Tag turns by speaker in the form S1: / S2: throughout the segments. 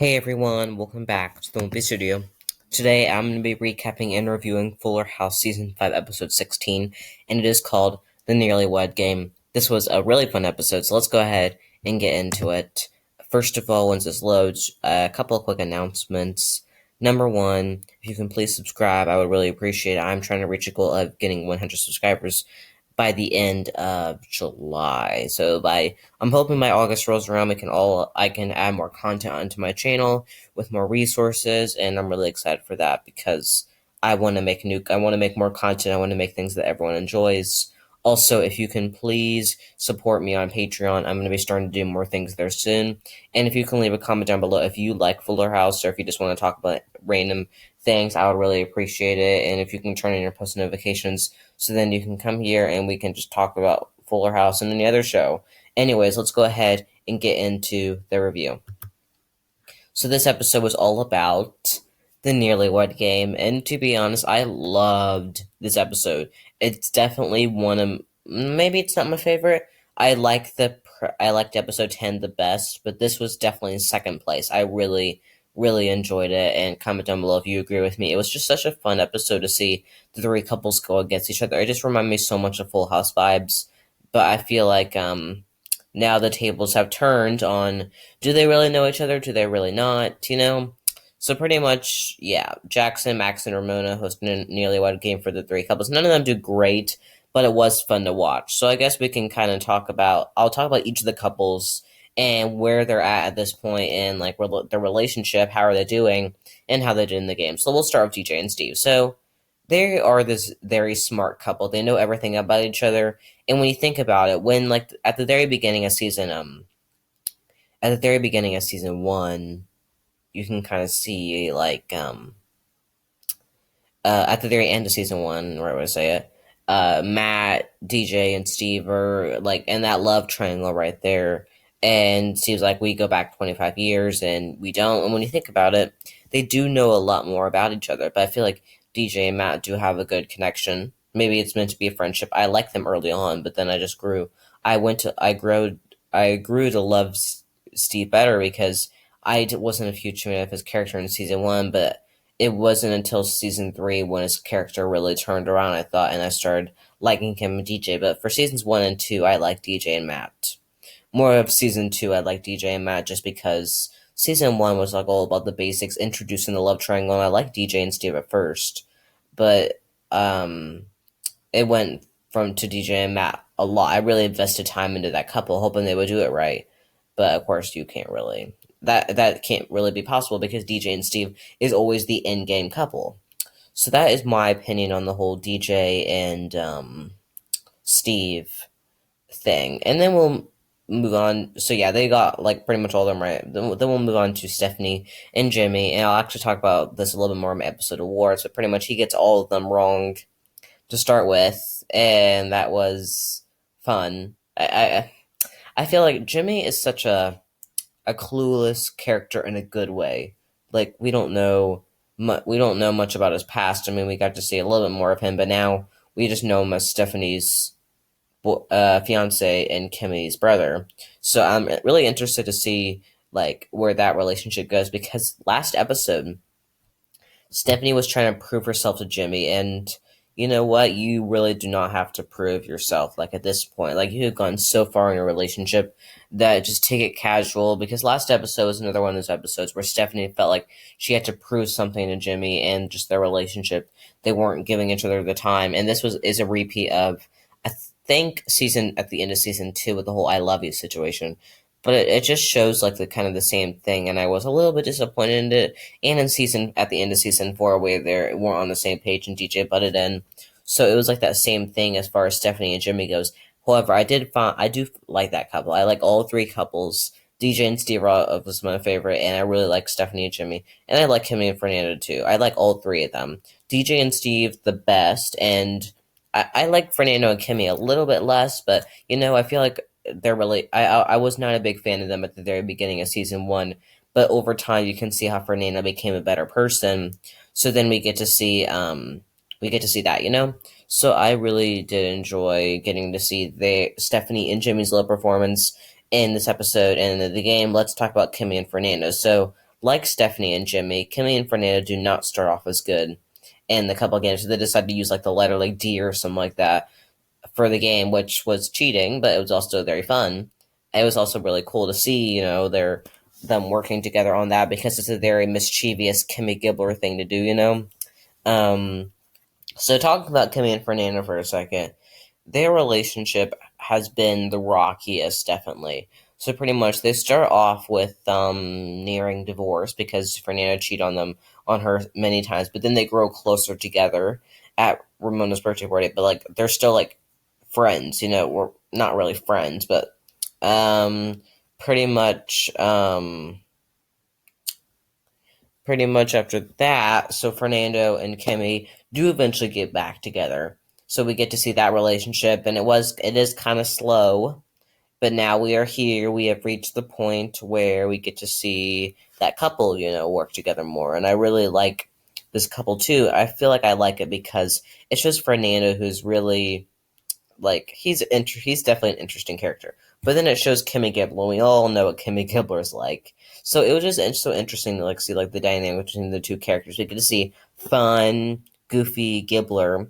S1: Hey everyone, welcome back to the Wimpy Studio. Today I'm going to be recapping and reviewing Fuller House Season 5, Episode 16, and it is called The Nearlywed Game. This was a really fun episode, so let's go ahead and get into it. First of all, once this loads, a couple of quick announcements. Number one, if you can please subscribe, I would really appreciate it. I'm trying to reach a goal of getting 100 subscribers by the end of July. I'm hoping by August rolls around, I can add more content onto my channel with more resources, and I'm really excited for that because I want to make more content. I want to make things that everyone enjoys. Also, if you can please support me on Patreon, I'm going to be starting to do more things there soon. And if you can leave a comment down below if you like Fuller House or if you just want to talk about random things, I would really appreciate it. And if you can turn on your post notifications so then you can come here and we can just talk about Fuller House and any other show. Anyways, let's go ahead and get into the review. So this episode was all about the Nearlywed Game, and to be honest, I loved this episode. It's definitely maybe it's not my favorite. I liked episode 10 the best, but this was definitely in second place. I really enjoyed it, and comment down below if you agree with me. It was just such a fun episode to see the three couples go against each other. It just reminded me so much of Full House vibes, but I feel like now the tables have turned on, do they really know each other? Do they really not? So pretty much, yeah, Jackson, Max, and Ramona hosting a Nearlywed Game for the three couples. None of them do great, but it was fun to watch. So I guess we can kind of I'll talk about each of the couples and where they're at this point in like their relationship, how are they doing, and how they did in the game. So we'll start with DJ and Steve. So they are this very smart couple. They know everything about each other. And when you think about it, when like at the very beginning of season 1, you can kind of see at the very end of season 1, right way to say it, Matt, DJ, and Steve are like in that love triangle right there. And Steve's like, we go back 25 years and we don't. And when you think about it, they do know a lot more about each other. But I feel like DJ and Matt do have a good connection. Maybe it's meant to be a friendship. I liked them early on, but then I just grew. I grew to love Steve better because wasn't a huge fan of his character in season 1, but it wasn't until season 3 when his character really turned around, I thought, and I started liking him and DJ. But for seasons 1 and 2, I like DJ and Matt. More of season 2, I like DJ and Matt just because season 1 was like all about the basics, introducing the love triangle, and I liked DJ and Steve at first. But it went from to DJ and Matt a lot. I really invested time into that couple, hoping they would do it right. But of course, you can't really. That can't really be possible because DJ and Steve is always the end game couple. So that is my opinion on the whole DJ and Steve thing. And then we'll move on. So yeah, they got like pretty much all of them right. Then we'll move on to Stephanie and Jimmy, and I'll actually talk about this a little bit more in my episode awards. But pretty much he gets all of them wrong to start with, and that was fun. I feel like Jimmy is such a clueless character in a good way. Like we don't know much about his past. I mean, we got to see a little bit more of him, but now we just know him as Stephanie's fiance and Kimmy's brother. So I'm really interested to see like where that relationship goes because last episode Stephanie was trying to prove herself to Jimmy, and you know what? You really do not have to prove yourself. Like at this point, like you have gone so far in your relationship that just take it casual. Because last episode was another one of those episodes where Stephanie felt like she had to prove something to Jimmy, and just their relationship, they weren't giving each other the time. And this is a repeat of I think at the end of season 2 with the whole "I love you" situation. But it just shows like the kind of the same thing, and I was a little bit disappointed in it. And at the end of season 4, where they weren't on the same page and DJ butted in, so it was like that same thing as far as Stephanie and Jimmy goes. However, I do like that couple. I like all three couples. DJ and Steve was my favorite, and I really like Stephanie and Jimmy, and I like Kimmy and Fernando too. I like all three of them. DJ and Steve the best, and I like Fernando and Kimmy a little bit less, but I feel like they're really. I was not a big fan of them at the very beginning of season 1, but over time you can see how Fernando became a better person. So then we get to see that. So I really did enjoy getting to see Stephanie and Jimmy's little performance in this episode and in the game. Let's talk about Kimmy and Fernando. So like Stephanie and Jimmy, Kimmy and Fernando do not start off as good in the couple games. So they decided to use like the letter like D or something like that for the game, which was cheating, but it was also very fun. It was also really cool to see, them working together on that because it's a very mischievous Kimmy Gibbler thing to do. Um, so talking about Kimmy and Fernando for a second, their relationship has been the rockiest, definitely. So pretty much they start off with nearing divorce because Fernando cheated on her many times, but then they grow closer together at Ramona's birthday party. But like they're still like friends, we're not really friends, but um pretty much pretty much after that, so Fernando and Kimmy do eventually get back together. So we get to see that relationship, and it is kind of slow, but now we are here. We have reached the point where we get to see that couple, work together more, and I really like this couple too. I feel like I like it because it's just Fernando who's really like he's definitely an interesting character. But then it shows Kimmy Gibbler, and we all know what Kimmy Gibbler is like. So it was just so interesting to like see like the dynamic between the two characters. We get to see fun, goofy Gibbler,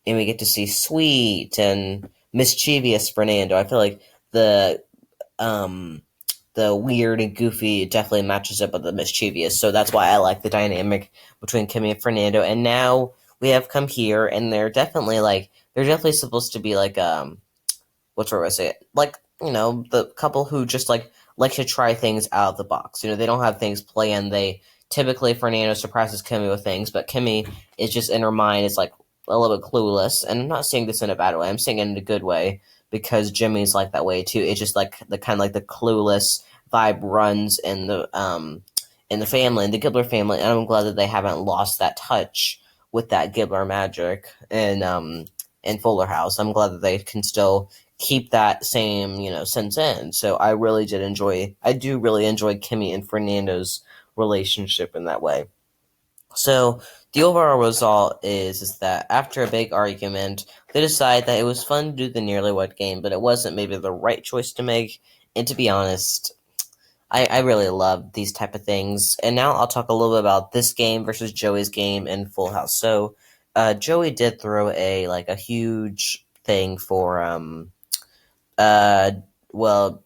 S1: and we get to see sweet and mischievous Fernando. I feel like the um the weird and goofy definitely matches up with the mischievous. So that's why I like the dynamic between Kimmy and Fernando. And now we have come here, and they're definitely supposed to be like what's where I say it? Like, the couple who just like to try things out of the box. They don't have things planned. They typically Fernando surprises Kimmy with things, but Kimmy is just in her mind is like a little bit clueless. And I'm not saying this in a bad way. I'm saying it in a good way because Jimmy's like that way too. It's just like the kind of like the clueless vibe runs in the family, in the Gibbler family, and I'm glad that they haven't lost that touch with that Gibbler magic in Fuller House. I'm glad that they can still keep that same, sense in. So I do really enjoy Kimmy and Fernando's relationship in that way. So the overall result is that after a big argument, they decide that it was fun to do the Nearlywed game, but it wasn't maybe the right choice to make. And to be honest, I really love these type of things. And now I'll talk a little bit about this game versus Joey's game in Full House. So Joey did throw a huge thing for uh, well,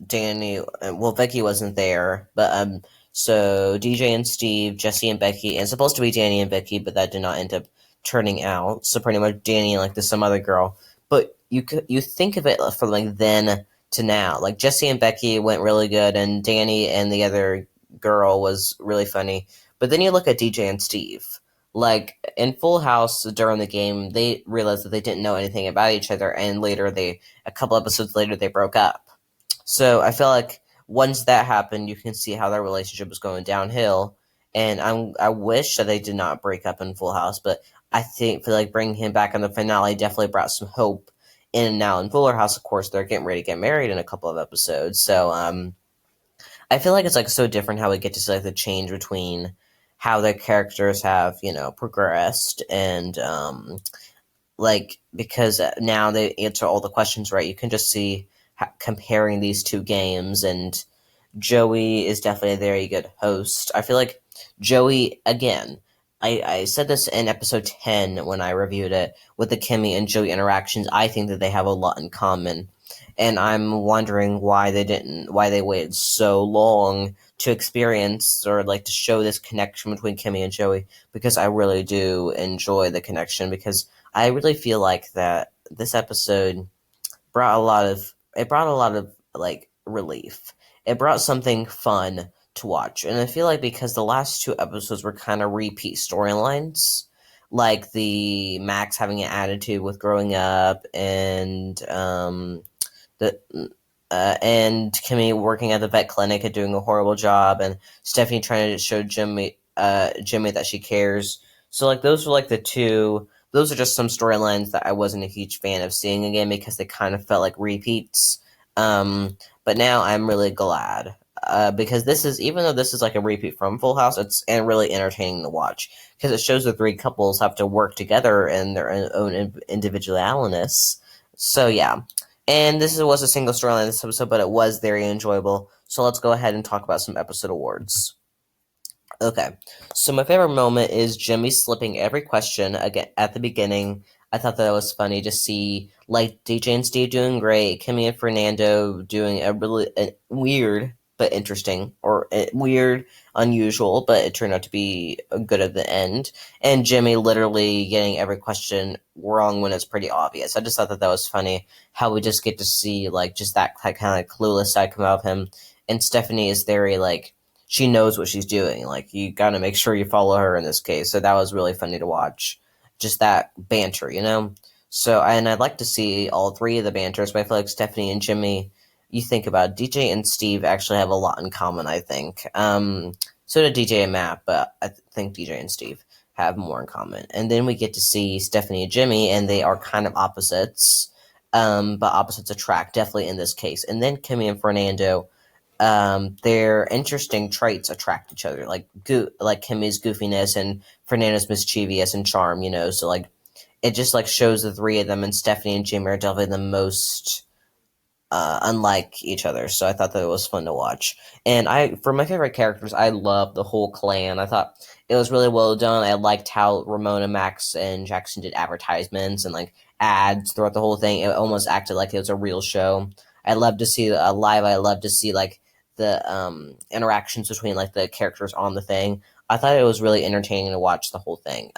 S1: Becky wasn't there, but so DJ and Steve, Jesse and Becky, and it's supposed to be Danny and Becky, but that did not end up turning out. So pretty much Danny and like this some other girl. But you think of it from like then to now. Like Jesse and Becky went really good, and Danny and the other girl was really funny. But then you look at DJ and Steve. Like in Full House during the game, they realized that they didn't know anything about each other, and a couple episodes later, they broke up. So I feel like once that happened, you can see how their relationship was going downhill. And I wish that they did not break up in Full House, but feel like bringing him back in the finale definitely brought some hope in and now in Fuller House. Of course, they're getting ready to get married in a couple of episodes. So I feel like it's like so different how we get to see like the change between how their characters have progressed and like because now they answer all the questions right. You can just see comparing these two games, and Joey is definitely a very good host. I feel like Joey, again, I said this in episode 10 when I reviewed it, with the Kimmy and Joey interactions, I think that they have a lot in common. And I'm wondering why they waited so long to experience or like to show this connection between Kimmy and Joey, because I really do enjoy the connection, because I really feel like that this episode brought a lot of like relief. It brought something fun to watch. And I feel like because the last two episodes were kind of repeat storylines, like the Max having an attitude with growing up, and the and Kimmy working at the vet clinic and doing a horrible job, and Stephanie trying to show Jimmy that she cares. So like those were like the two. Those are just some storylines that I wasn't a huge fan of seeing again, because they kind of felt like repeats. But now I'm really glad, because even though this is like a repeat from Full House, it's really entertaining to watch, because it shows the three couples have to work together in their own individualness. So yeah, and was a single storyline this episode, but it was very enjoyable. So let's go ahead and talk about some episode awards. Okay, so my favorite moment is Jimmy slipping every question again at the beginning. I thought that was funny to see, like DJ and Steve doing great, Kimmy and Fernando doing a weird but interesting, or weird, unusual, but it turned out to be good at the end. And Jimmy literally getting every question wrong when it's pretty obvious. I just thought that that was funny how we just get to see like just that kind of clueless side come out of him. And Stephanie is very like she knows what she's doing. Like you got to make sure you follow her in this case. So that was really funny to watch. Just that banter, you know. So and I'd like to see all three of the banters, but I feel like Stephanie and Jimmy. You think about it, DJ and Steve actually have a lot in common. I think. So do DJ and Matt, but I think DJ and Steve have more in common. And then we get to see Stephanie and Jimmy, and they are kind of opposites. But opposites attract, definitely in this case. And then Kimmy and Fernando, their interesting traits attract each other, like Kimmy's goofiness and Fernando's mischievous and charm, you know. So like it just like shows the three of them, and Stephanie and Jimmy are definitely the most unlike each other. So I thought that it was fun to watch. And for my favorite characters, I love the whole clan. I thought it was really well done. I liked how Ramona, Max, and Jackson did advertisements and like ads throughout the whole thing. It almost acted like it was a real show. I love to see live. I love to see like the interactions between like the characters on the thing. I thought it was really entertaining to watch the whole thing.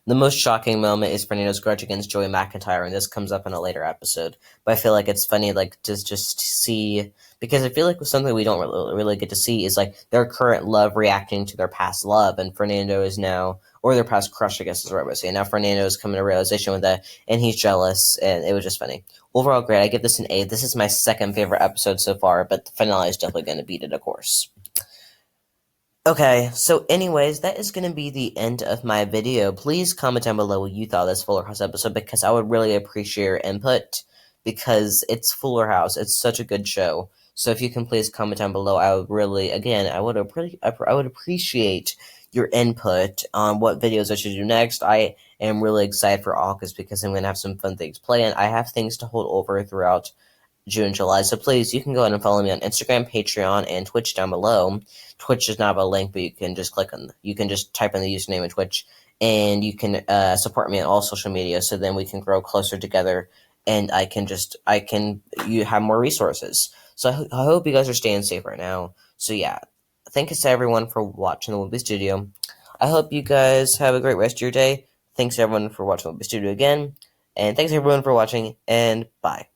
S1: The most shocking moment is Fernando's grudge against Joey McIntyre, and this comes up in a later episode. But I feel like it's funny, like to just see, because I feel like something we don't really get to see is like their current love reacting to their past love, and Fernando is now, or their past crush, I guess is what I would say. Now Fernando is coming to realization with that, and he's jealous, and it was just funny. Overall, great. I give this an A. This is my second favorite episode so far, but the finale is definitely going to beat it, of course. Okay, so anyways, that is going to be the end of my video. Please comment down below what you thought of this Fuller House episode, because I would really appreciate your input, because it's Fuller House. It's such a good show. So if you can please comment down below, I would really, again, I would appreciate your input on what videos I should do next. I am really excited for August because I'm going to have some fun things planned. I have things to hold over throughout June, July. So please, you can go ahead and follow me on Instagram, Patreon, and Twitch down below. Twitch does not have a link, but you can just you can just type in the username in Twitch, and you can support me on all social media. So then we can grow closer together, and you have more resources. So I hope you guys are staying safe right now. So yeah, thanks to everyone for watching the Movie Studio. I hope you guys have a great rest of your day. Thanks everyone for watching the Movie Studio again, and thanks everyone for watching, and bye.